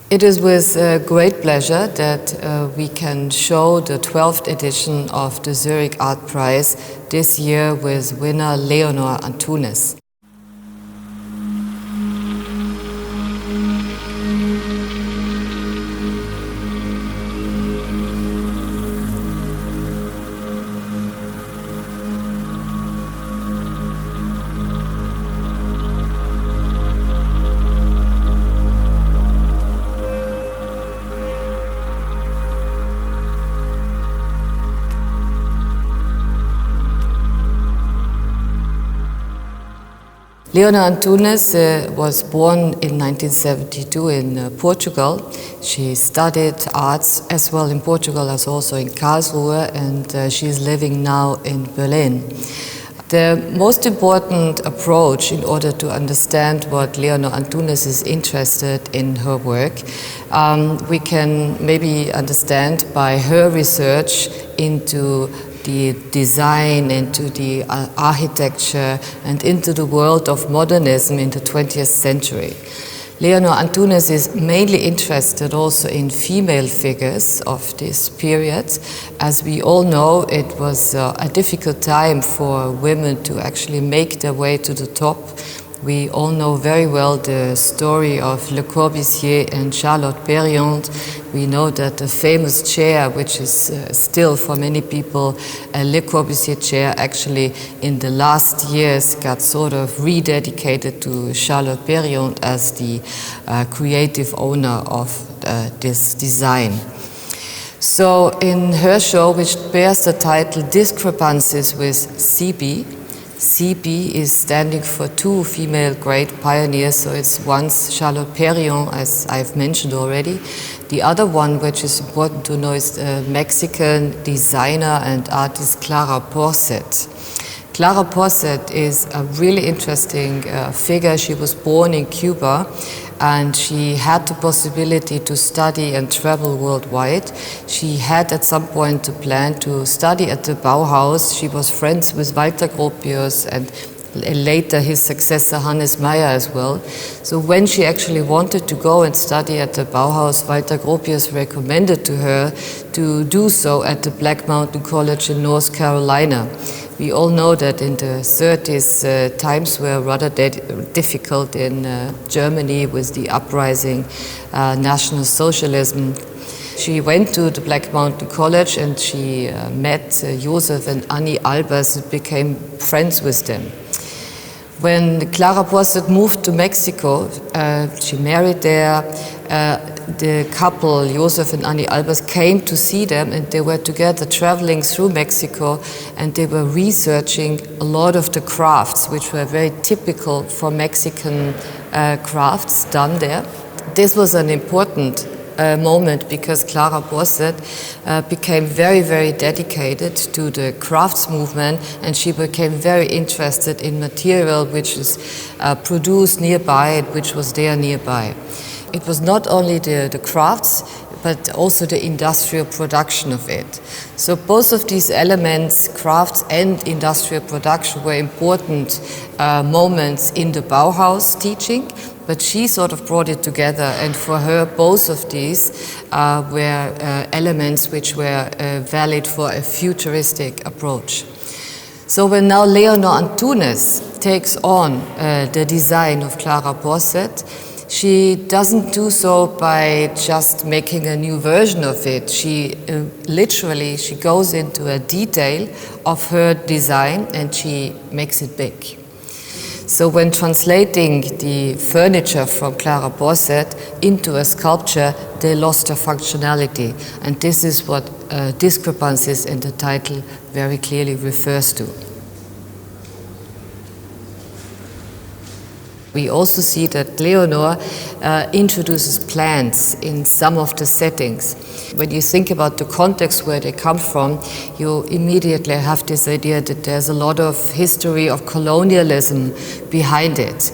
It is with great pleasure that we can show the 12th edition of the Zurich Art Prize this year with winner Leonor Antunes. Leonor Antunes was born in 1972 in Portugal. She studied arts as well in Portugal as also in Karlsruhe, and she is living now in Berlin. The most important approach in order to understand what Leonor Antunes is interested in her work, we can maybe understand by her research into the design, into the architecture, and into the world of modernism in the 20th century. Leonor Antunes is mainly interested also in female figures of this period. As we all know, it was a difficult time for women to actually make their way to the top. We all know very well the story of Le Corbusier and Charlotte Perriand. We know that the famous chair, which is still for many people a Le Corbusier chair, actually in the last years got sort of rededicated to Charlotte Perriand as the creative owner of this design. So in her show, which bears the title Discrepancies with CB, CB is standing for two female great pioneers, so it's once Charlotte Perriand, as I've mentioned already. The other one, which is important to know, is the Mexican designer and artist Clara Porset. Clara Porset is a really interesting figure. She was born in Cuba, and she had the possibility to study and travel worldwide. She had at some point the plan to study at the Bauhaus. She was friends with Walter Gropius and later his successor Hannes Meyer as well. So when she actually wanted to go and study at the Bauhaus, Walter Gropius recommended to her to do so at the Black Mountain College in North Carolina. We all know that in the 30s, times were rather difficult in Germany with the uprising National Socialism. She went to the Black Mountain College and she met Joseph and Annie Albers and became friends with them. When Clara Porset moved to Mexico, she married there. The couple, Joseph and Annie Albers, came to see them, and they were together traveling through Mexico, and they were researching a lot of the crafts, which were very typical for Mexican crafts done there. This was an important moment because Clara Porset became very, very dedicated to the crafts movement, and she became very interested in material which is produced nearby and which was there nearby. It was not only the crafts, but also the industrial production of it. So both of these elements, crafts and industrial production, were important moments in the Bauhaus teaching, but she sort of brought it together, and for her both of these were elements which were valid for a futuristic approach. So when now Leonor Antunes takes on the design of Clara Porset, she doesn't do so by just making a new version of it. She literally goes into a detail of her design and she makes it big. So when translating the furniture from Clara Porset into a sculpture, they lost their functionality. And this is what discrepancies in the title very clearly refers to. We also see that Leonor introduces plants in some of the settings. When you think about the context where they come from, you immediately have this idea that there's a lot of history of colonialism behind it.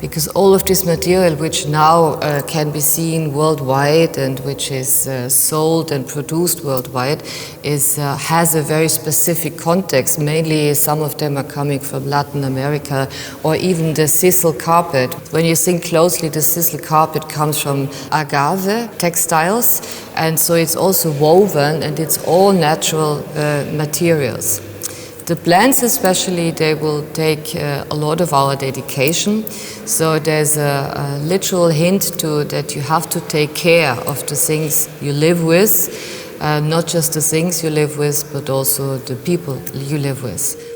because all of this material, which now can be seen worldwide and which is sold and produced worldwide, has a very specific context. Mainly some of them are coming from Latin America, or even the sisal carpet. When you think closely, the sisal carpet comes from agave textiles, and so it's also woven, and it's all natural materials. The plants especially, they will take a lot of our dedication. So there's a literal hint to that you have to take care of the things you live with, not just the things you live with, but also the people you live with.